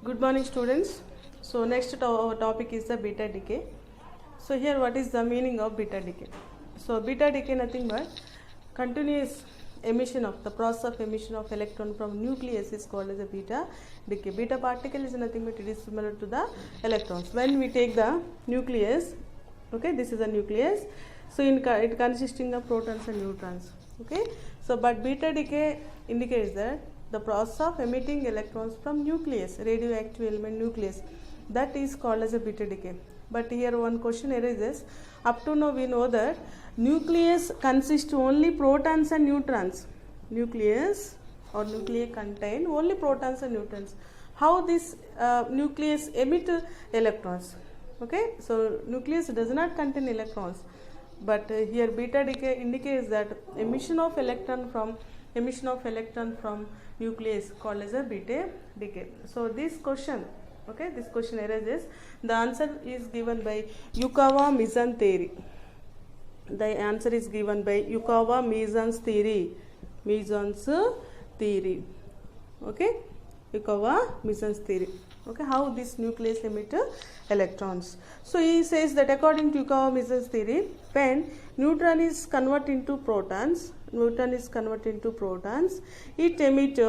Good morning, students. So next our topic is the beta decay. So here what is the meaning of beta decay? So beta decay nothing but continuous emission of the process of emission of electron from nucleus is called as a beta decay. Beta particle is nothing but it is similar to the electrons. When we take the nucleus, okay, this is a nucleus. So it consisting of protons and neutrons. Okay. So but beta decay indicates that the process of emitting electrons from nucleus, radioactive element nucleus, that is called as a beta decay. But here one question arises. Up to now we know that nucleus consists only protons and neutrons. Nucleus or nuclei contain only protons and neutrons. How this nucleus emit electrons? Okay, so nucleus does not contain electrons, but here beta decay indicates that emission of electron from nucleus called as a beta decay. So this question, okay, this question arises. The answer is given by Yukawa-Meson theory. The answer is given by Yukawa-Meson's theory. Meson's theory. Okay, Yukawa-Meson's theory. Okay, how this nucleus emit electrons. So he says that according to Yukawa-Meson's theory, when neutron is converted into protons, it emit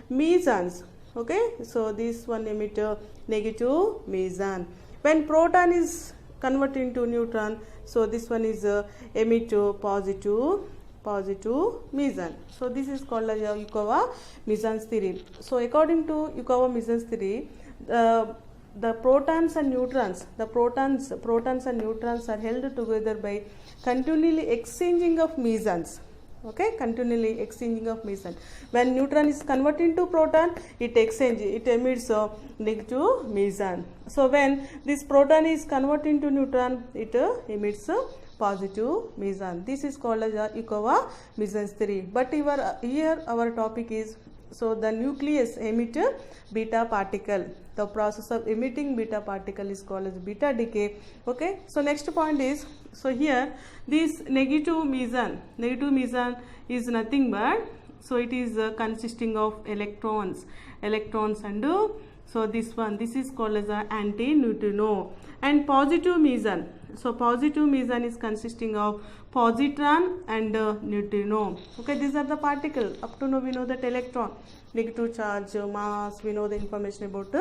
mesons. Okay, so this one emit negative meson. When proton is converted into neutron, so this one is emit positive meson. So this is called as Yukawa-Meson's theory. So according to Yukawa-Meson's theory, the protons and neutrons, are held together by continually exchanging of mesons. Okay, continually exchanging of meson. When neutron is converted into proton, it emits negative meson. So when this proton is converted into neutron, it emits positive meson. This is called as Yukawa-Meson's theory. But here our topic is, so the nucleus emit beta particle. The process of emitting beta particle is called as beta decay. Okay, so next point is, so here this negative meson is nothing but, so it is consisting of electrons and so this is called as a antineutrino. And positive meson, so positive meson is consisting of positron and neutrino. Okay, these are the particle. Up to now we know that electron, negative charge, mass, we know the information about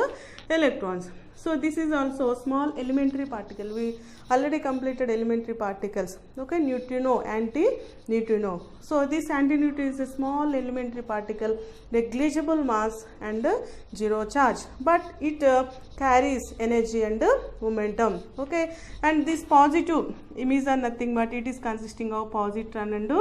electrons. So this is also small elementary particle. We already completed elementary particles. Okay, neutrino, antineutrino. So this antineutrino is a small elementary particle, negligible mass and zero charge, but it carries energy and momentum. Okay, and this positive meson nothing but it is consisting of positron and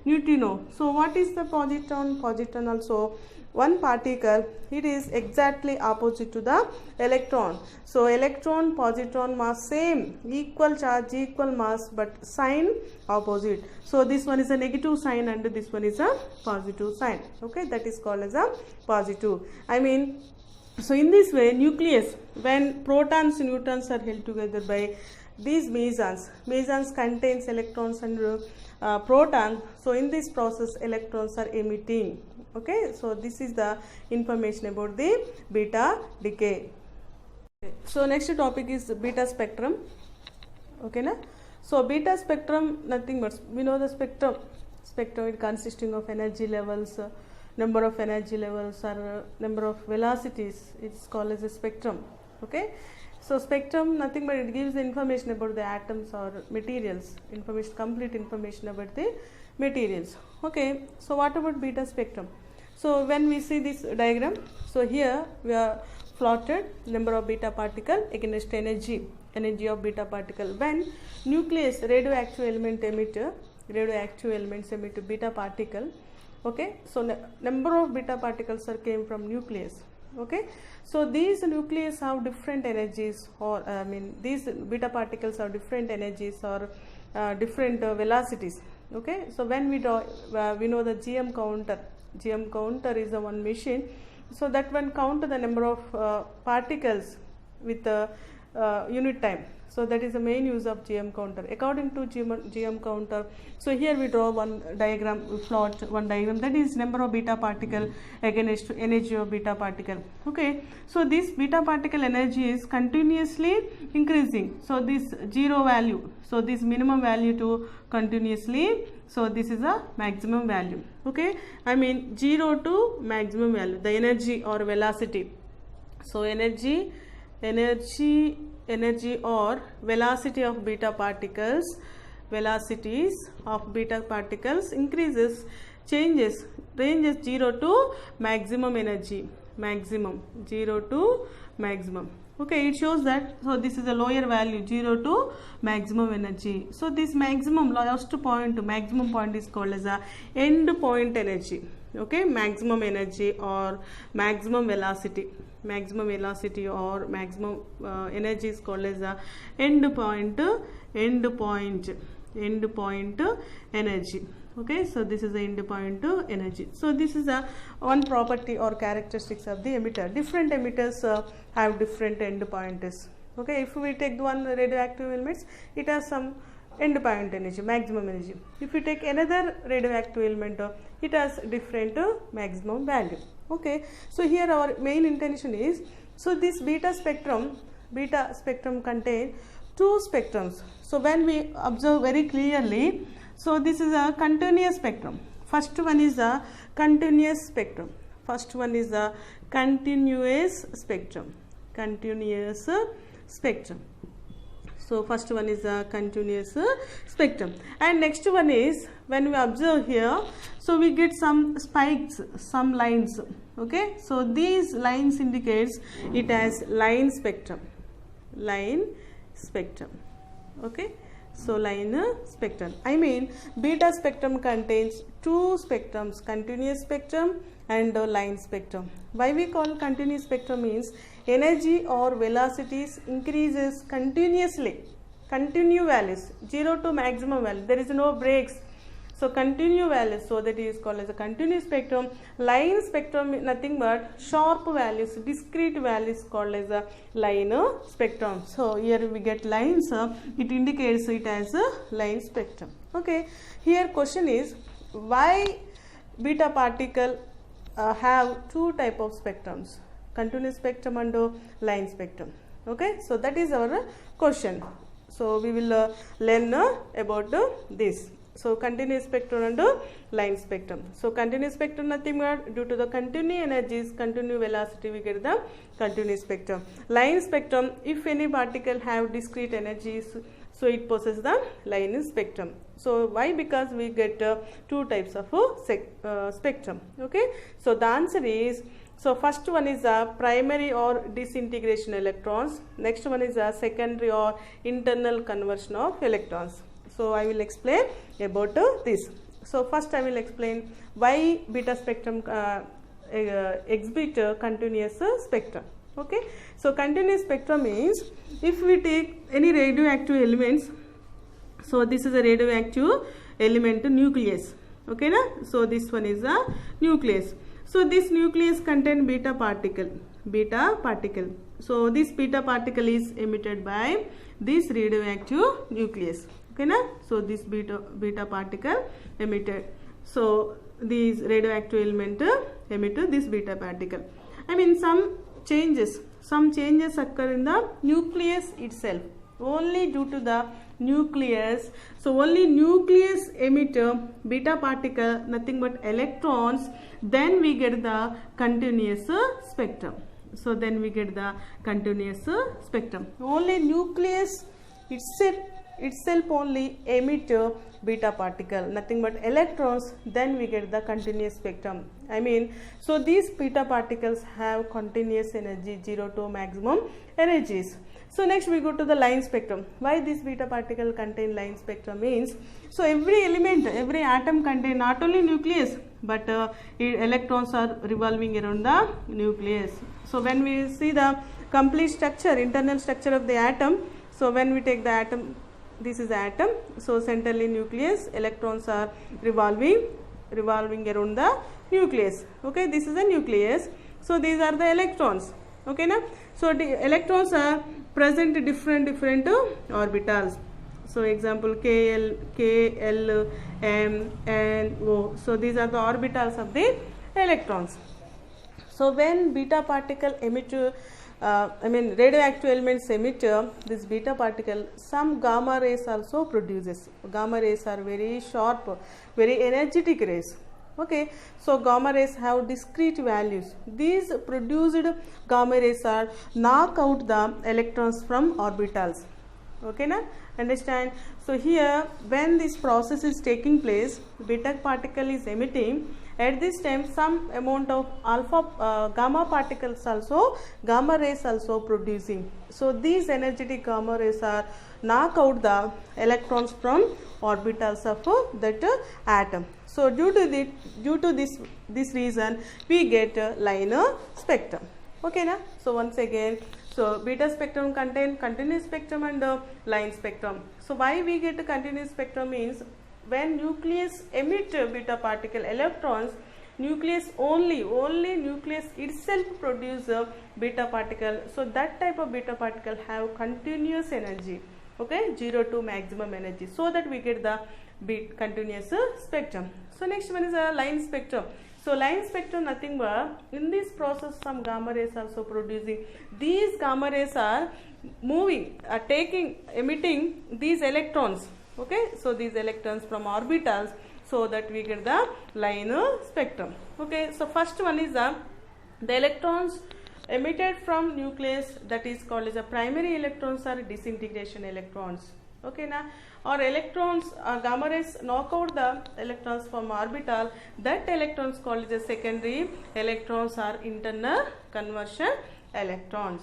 neutrino. So what is the positron? Positron also one particle, it is exactly opposite to the electron. So electron, positron mass same, equal charge, equal mass, but sign opposite. So this one is a negative sign and this one is a positive sign. Okay, that is called as a positive. So in this way, nucleus, when protons and neutrons are held together by these mesons contains electrons and protons. So in this process, electrons are emitting. Okay, so this is the information about the beta decay. So next topic is beta spectrum. Okay, na? So beta spectrum nothing but we know the spectrum it consisting of energy levels, number of energy levels or number of velocities. It's called as a spectrum. Okay, so spectrum nothing but it gives the information about the atoms or materials, complete information about the materials. Okay, so what about beta spectrum? So when we see this diagram, so here we are plotted number of beta particle against energy of beta particle. When nucleus radioactive elements emit beta particle. Okay, so number of beta particles came from nucleus. Okay, so these nucleus have different energies, or these beta particles have different energies or different velocities. Okay, so when we know the GM counter is the one machine, so that one count the number of particles with unit time. So that is the main use of GM counter. According to GM counter, so here we draw one diagram, plot one diagram, that is number of beta particle against energy of beta particle. Okay, so this beta particle energy is continuously increasing. So this zero value, so this minimum value to continuously, so this is a maximum value. Okay, I mean 0 to maximum value, the energy or velocity. So energy or velocity of beta particles, velocities of beta particles increases, changes, ranges 0 to maximum energy, maximum 0 to maximum. Okay, it shows that, so this is a lower value 0 to maximum energy. So this maximum last point, maximum point is called as a end point energy. Okay, maximum energy or maximum velocity or maximum energy is called as a end point energy. Okay, so this is the end point energy. So this is a one property or characteristics of the emitter. Different emitters have different end points. Okay, if we take one radioactive elements, it has some end point energy, maximum energy. If you take another radioactive element, it has different maximum value. Okay, so here our main intention is, so this beta spectrum contain two spectrums. So when we observe very clearly, so this is a continuous spectrum. First one is a continuous spectrum. So first one is a continuous spectrum, and next one is, when we observe here, so we get some spikes, some lines. Okay, so these lines indicates it as line spectrum. Okay, so line spectrum, I mean beta spectrum contains two spectrums, continuous spectrum and line spectrum. Why we call continuous spectrum means energy or velocities increases continuously, continue values 0 to maximum value, there is no breaks, so continue values, so that is called as a continuous spectrum. Line spectrum nothing but sharp values, discrete values called as a line spectrum. So here we get lines, it indicates it as a line spectrum. Okay, here question is, why beta particle have two type of spectrums, continuous spectrum and line spectrum. Okay, so that is our question. So we will learn about this. So continuous spectrum and line spectrum. So continuous spectrum nothing but due to the continuous energies, continuous velocity, we get the continuous spectrum. Line spectrum, if any particle have discrete energies, so it possesses the line spectrum. So why? Because we get two types of spectrum. Okay, so the answer is, so first one is a primary or disintegration electrons, next one is a secondary or internal conversion of electrons. So I will explain about this. So first I will explain why beta spectrum exhibit continuous spectrum. Okay, so continuous spectrum means, if we take any radioactive elements, so this is a radioactive element nucleus. Okay na? So this one is a nucleus. So this nucleus contain beta particle. So this beta particle is emitted by this radioactive nucleus. Okay na? So this beta particle emitted. So these radioactive element emit this beta particle. I mean some changes occur in the nucleus itself. Only due to the nucleus, so only nucleus emit beta particle, nothing but electrons, then we get the continuous spectrum. So then we get the continuous spectrum. Only nucleus itself only emit beta particle, nothing but electrons, then we get the continuous spectrum. I mean, so these beta particles have continuous energy 0 to maximum energies. So next we go to the line spectrum. Why this beta particle contain line spectrum means, so every element, every atom contain not only nucleus, but electrons are revolving around the nucleus. So when we see the complete structure, internal structure of the atom, so when we take the atom, this is the atom, so centrally nucleus, electrons are revolving around the nucleus. Okay, this is the nucleus, so these are the electrons. Okay na. So the electrons are present in different orbitals. So example KL, M, N, O. So these are the orbitals of the electrons. So when beta particle emit, radioactive elements emit this beta particle, some gamma rays also produces. Gamma rays are very sharp, very energetic rays. Okay, so gamma rays have discrete values. These produced gamma rays are knock out the electrons from orbitals. Okay na, understand? So here when this process is taking place, beta particle is emitting. At this time some amount of gamma particles also, gamma rays also producing. So these energetic gamma rays are knock out the electrons from orbitals of that atom. So due to this reason we get line spectrum. Okay na. So once again, so beta spectrum contain continuous spectrum and line spectrum. So why we get a continuous spectrum means when nucleus emit beta particle electrons, nucleus only nucleus itself produce a beta particle. So that type of beta particle have continuous energy. Okay, 0 to maximum energy. So that we get the continuous spectrum. So next one is a line spectrum. So line spectrum nothing but in this process some gamma rays also producing. These gamma rays are moving, emitting these electrons. Okay, so these electrons from orbitals, so that we get the line spectrum. Okay, so first one is the electrons emitted from nucleus, that is called as a primary electrons or disintegration electrons. Okay na, or electrons gamma rays knock out the electrons from orbital, that electrons called as a secondary electrons or internal conversion electrons.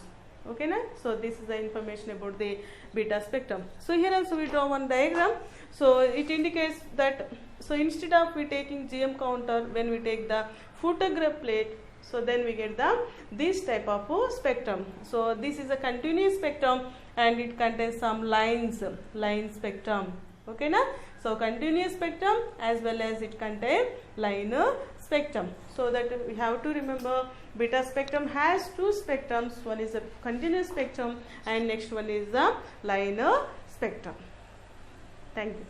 Okay na. So this is the information about the beta spectrum. So here also we draw one diagram. So it indicates that, so instead of we taking GM counter, when we take the photograph plate, so then we get this type of spectrum. So this is a continuous spectrum and it contains some line spectrum. Okay na. So continuous spectrum as well as it contains line spectrum. So that we have to remember beta spectrum has two spectrums. One is a continuous spectrum and next one is the line spectrum. Thank you.